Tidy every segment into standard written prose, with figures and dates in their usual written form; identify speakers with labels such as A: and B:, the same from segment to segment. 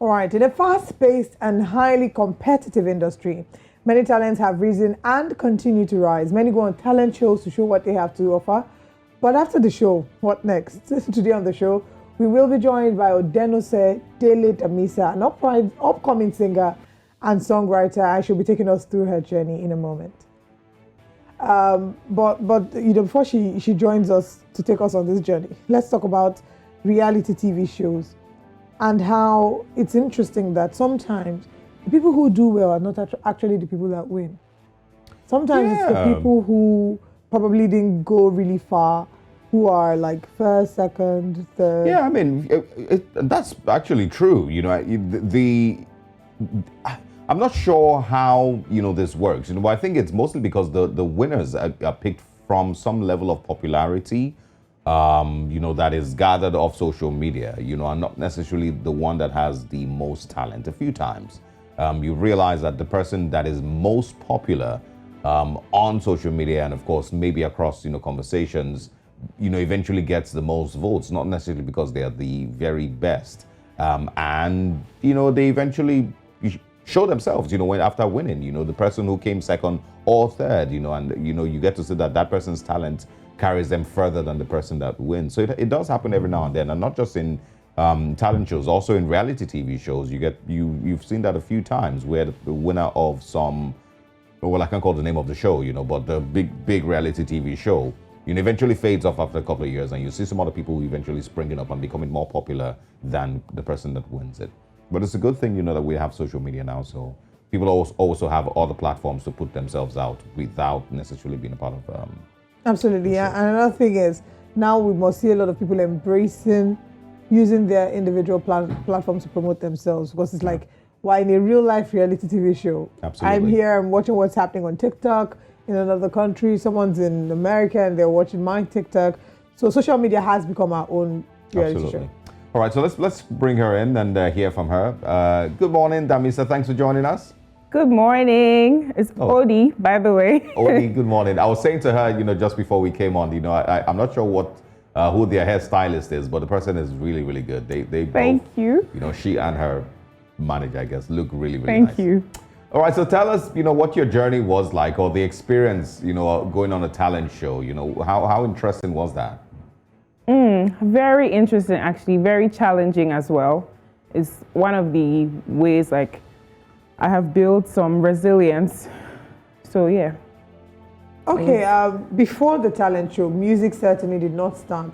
A: All right, in a fast-paced and highly competitive industry, many talents have risen and continue to rise. Many go on talent shows to show what they have to offer. But after the show, what next? Today on the show, we will be joined by Odenose Dele Damisa, an upcoming singer and songwriter. I shall be taking us through her journey in a moment. But before she joins us to take us on this journey, let's talk about reality TV shows and how it's interesting that sometimes the people who do well are not actually the people that win. Sometimes it's the people who probably didn't go really far, who are like first, second, third.
B: Yeah, I mean, that's actually true. I'm not sure how this works. But I think it's mostly because the winners are picked from some level of popularity. That is gathered off social media, and not necessarily the one that has the most talent. A few times, you realize that the person that is most popular on social media, and of course, maybe across, conversations, eventually gets the most votes, not necessarily because they are the very best. And they eventually show themselves, when after winning, the person who came second or third, and, you get to see that person's talent carries them further than the person that wins. So it does happen every now and then, and not just in talent shows, also in reality TV shows. You've seen that a few times where the winner of some, well, I can't call the name of the show, but the big reality TV show, eventually fades off after a couple of years, and you see some other people who eventually springing up and becoming more popular than the person that wins it. But it's a good thing, that we have social media now, so people also have other platforms to put themselves out without necessarily being a part of.
A: Absolutely, yeah. And another thing is, now we must see a lot of people embracing using their individual platforms to promote themselves, because it's like, why in a real life reality TV show,
B: absolutely.
A: I'm here, I'm watching what's happening on TikTok in another country, someone's in America and they're watching my TikTok. So social media has become our own reality show.
B: All right, so let's bring her in and hear from her. Good morning, Damisa. Thanks for joining us.
C: Good morning. It's Odi, by the way.
B: Odi, good morning. I was saying to her, just before we came on, I'm not sure who their hairstylist is, but the person is really, really good. They
C: Thank
B: both,
C: you.
B: She and her manager, I guess, look really, really
C: nice.
B: Thank
C: you.
B: All right, so tell us, what your journey was like, or the experience, going on a talent show. How interesting was that?
C: Very interesting, actually. Very challenging as well. It's one of the ways, like, I have built some resilience. So, yeah.
A: Okay, before the talent show, music certainly did not start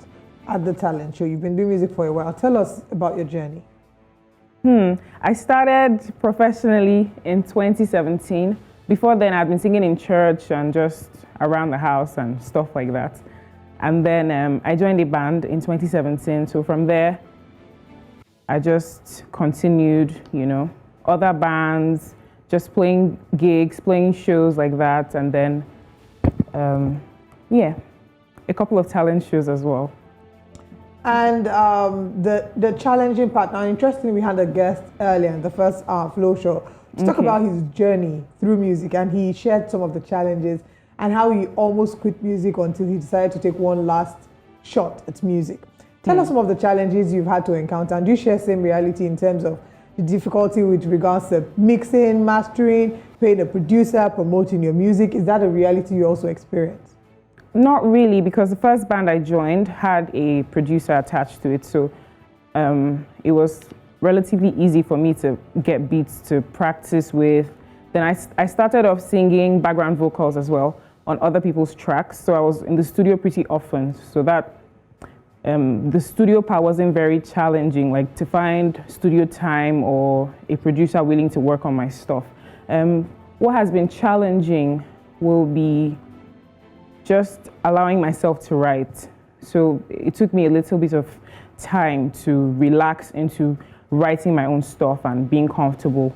A: at the talent show. You've been doing music for a while. Tell us about your journey.
C: I started professionally in 2017. Before then, I'd been singing in church and just around the house and stuff like that. And then I joined a band in 2017. So from there, I just continued, other bands, just playing gigs, playing shows like that. And then, a couple of talent shows as well.
A: And the challenging part. Now, interestingly, we had a guest earlier in the first Flow show to talk about his journey through music, and he shared some of the challenges and how he almost quit music until he decided to take one last shot at music. Tell us some of the challenges you've had to encounter, and do you share same reality in terms of the difficulty with regards to mixing, mastering, paying a producer, promoting your music? Is that a reality you also experience?
C: Not really, because the first band I joined had a producer attached to it, so it was relatively easy for me to get beats to practice with. Then I started off singing background vocals as well on other people's tracks, so I was in the studio pretty often, so that the studio part wasn't very challenging, like to find studio time or a producer willing to work on my stuff. What has been challenging will be just allowing myself to write. So it took me a little bit of time to relax into writing my own stuff and being comfortable,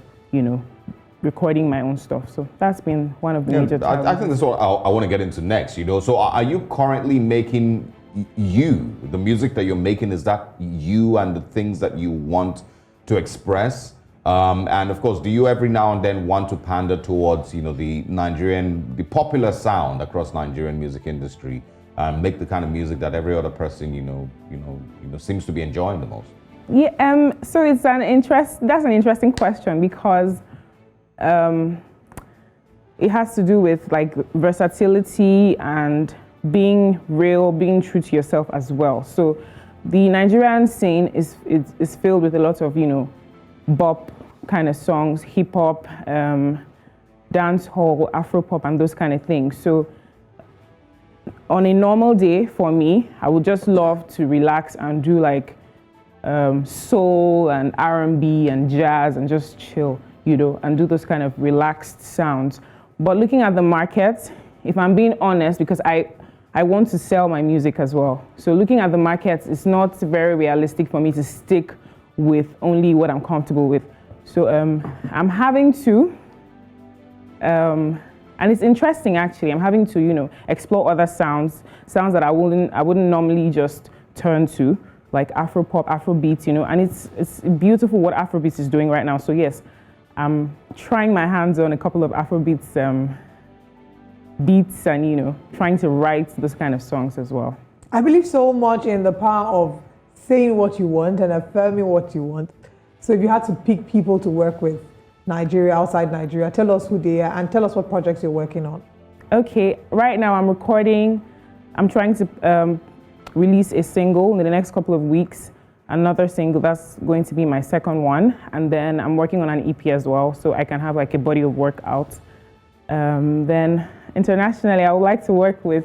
C: recording my own stuff. So that's been one of the major challenges.
B: I think that's what I want to get into next, So are you currently making the music that you're making, is that you and the things that you want to express? And of course, do you every now and then want to pander towards, the popular sound across Nigerian music industry, and make the kind of music that every other person, seems to be enjoying the most?
C: Yeah, so it's that's an interesting question because it has to do with like versatility and being real, being true to yourself as well. So the Nigerian scene is filled with a lot of, bop kind of songs, hip hop, dance hall, Afro pop, and those kind of things. So on a normal day for me, I would just love to relax and do like soul and R&B and jazz and just chill, and do those kind of relaxed sounds. But looking at the market, if I'm being honest, because I want to sell my music as well. So looking at the market, it's not very realistic for me to stick with only what I'm comfortable with. So I'm having to, and it's interesting actually, I'm having to, explore other sounds that I wouldn't normally just turn to, like Afro pop, Afro beats, and it's beautiful what Afro beats is doing right now. So yes, I'm trying my hands on a couple of Afro beats beats and trying to write those kind of songs as well.
A: I believe so much in the power of saying what you want and affirming what you want. So if you had to pick people to work with, Nigeria, outside Nigeria, tell us who they are and tell us what projects you're working on.
C: Okay, right now I'm trying to release a single in the next couple of weeks, another single that's going to be my second one, and then I'm working on an EP as well, so I can have like a body of work out. Then internationally, I would like to work with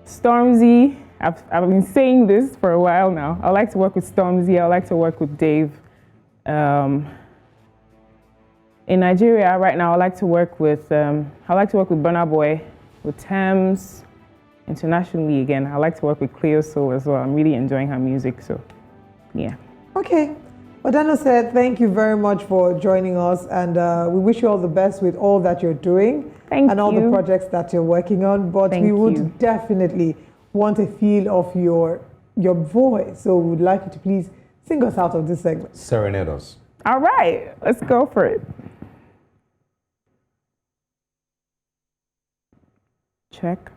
C: Stormzy. I've been saying this for a while now. I would like to work with Stormzy. I would like to work with Dave. In Nigeria right now, I like to work with Burna Boy, with Thames. Internationally, again, I like to work with Cleo Soul as well. I'm really enjoying her music, so yeah.
A: Okay. Odenose, thank you very much for joining us, and we wish you all the best with all that you're doing and all the projects that you're working on. But we would definitely want a feel of your voice, so we would like you to please sing us out of this segment.
B: Serenade us.
C: All right, let's go for it. Check.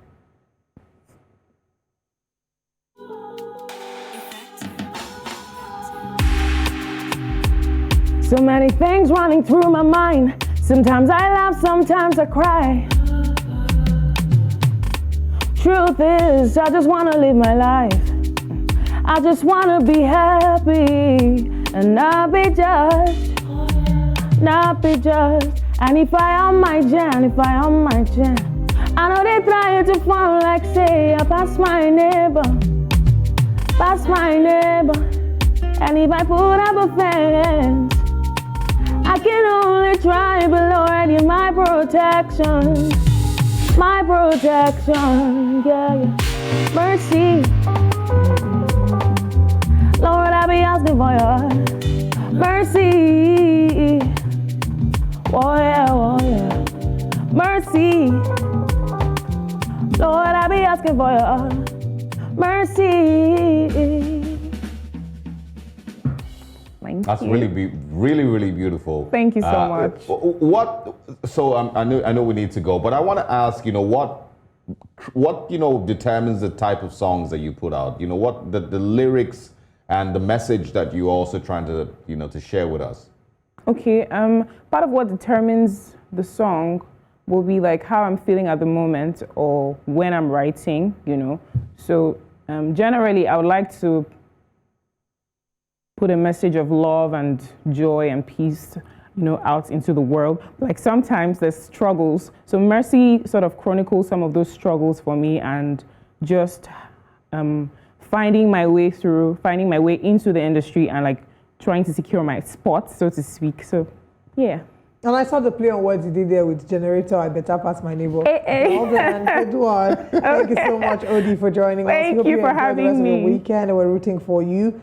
C: So many things running through my mind. Sometimes I laugh, sometimes I cry. Truth is, I just wanna live my life. I just wanna be happy and not be judged, not be judged. And if I on my jam, I know they try to fall like say I pass my neighbor. And if I put up a fence, I can only try, but Lord, you're my protection, yeah. Mercy, Lord, I be asking for your mercy, oh yeah, mercy, Lord, I be asking for your mercy.
B: That's really beautiful.
C: Thank you so much.
B: So I know we need to go, but I want to ask, what determines the type of songs that you put out? What the lyrics and the message that you're also trying to to share with us.
C: Okay, part of what determines the song will be like how I'm feeling at the moment or when I'm writing, So generally, I would like to put a message of love and joy and peace, out into the world. Like sometimes there's struggles. So Mercy sort of chronicles some of those struggles for me and just finding my way into the industry and like trying to secure my spot, so to speak. So, yeah.
A: And I saw the play on words you did there with Generator, I Better Pass My Neighbor.
C: Hey.
A: Well done. Good one. Okay. Thank you so much, Odi, for joining us.
C: Thank you for having me.
A: The rest of the weekend, and we're rooting for you.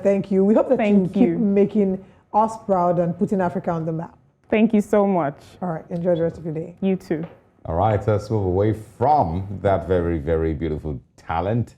A: Thank you. We hope that you keep making us proud and putting Africa on the map.
C: Thank you so much.
A: All right. Enjoy the rest of your day.
C: You too.
B: All right. Let's move away from that very, very beautiful talent